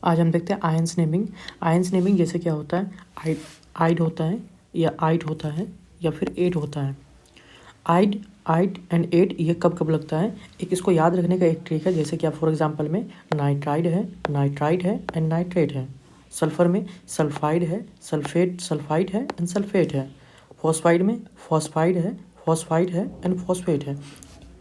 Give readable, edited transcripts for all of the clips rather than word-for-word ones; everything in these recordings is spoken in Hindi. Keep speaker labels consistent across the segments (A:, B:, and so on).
A: आज हम देखते हैं आयंस नेमिंग। आयंस नेमिंग जैसे क्या होता है, आइड होता है या आइड होता है या फिर एड होता है। आइड एंड एड ये कब कब लगता है, एक इसको याद रखने का एक ट्रिक है। जैसे कि आप फॉर एग्जांपल में नाइट्राइड है एंड नाइट्रेट है। सल्फर में सल्फाइड है, सल्फाइड है एंड सल्फेट है। फॉस्फाइड में फॉस्फाइड है एंड फॉस्फेट है।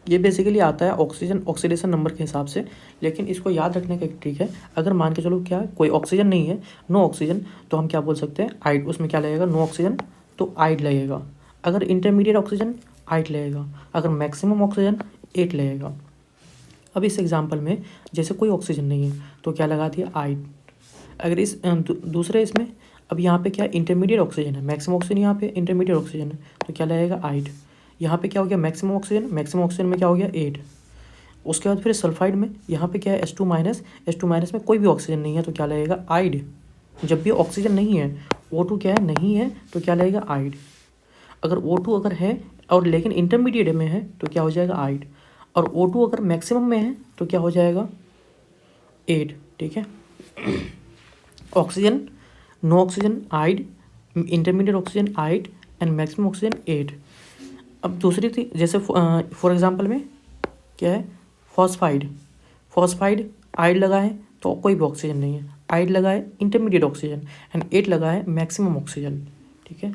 A: ये बेसिकली आता है ऑक्सीजन ऑक्सीडेशन नंबर के हिसाब से, लेकिन इसको याद रखने का एक ट्रिक है। अगर मान के चलो क्या कोई ऑक्सीजन नहीं है, नो ऑक्सीजन, तो हम क्या बोल सकते हैं, आइड। उसमें क्या लगेगा, नो ऑक्सीजन तो आइड लगेगा। अगर इंटरमीडिएट ऑक्सीजन आइड लगेगा, अगर मैक्सिमम ऑक्सीजन 8 लगेगा। अब इस एग्जांपल में जैसे कोई ऑक्सीजन नहीं है तो क्या लगा दिया, आइड। अगर इस दूसरे इसमें अब यहाँ पे क्या इंटरमीडिएट ऑक्सीजन है, मैक्सिमम ऑक्सीजन यहाँ पे इंटरमीडिएट ऑक्सीजन है तो क्या लगेगा, आइड। यहाँ पे क्या हो गया, मैक्सिमम ऑक्सीजन में क्या हो गया, 8। उसके बाद फिर सल्फाइड में यहाँ पे क्या है, H2 माइनस में कोई भी ऑक्सीजन नहीं है तो क्या लगेगा, आइड। जब भी ऑक्सीजन नहीं है, O2 क्या है, नहीं है तो क्या लगेगा, आइड। अगर O2 अगर है और लेकिन इंटरमीडिएट में है तो क्या हो जाएगा, आइड। और O2 अगर मैक्सिमम में है तो क्या हो जाएगा, 8। ठीक है। Oxygen, no oxygen aid, intermediate oxygen aid and maximum oxygen 8। अब दूसरी थी जैसे फॉर एग्जांपल में क्या है, फॉस्फाइड आइड लगा है तो कोई भी ऑक्सीजन नहीं है, आइड लगा है इंटरमीडिएट ऑक्सीजन एंड 8 लगा है मैक्सिमम ऑक्सीजन। ठीक है।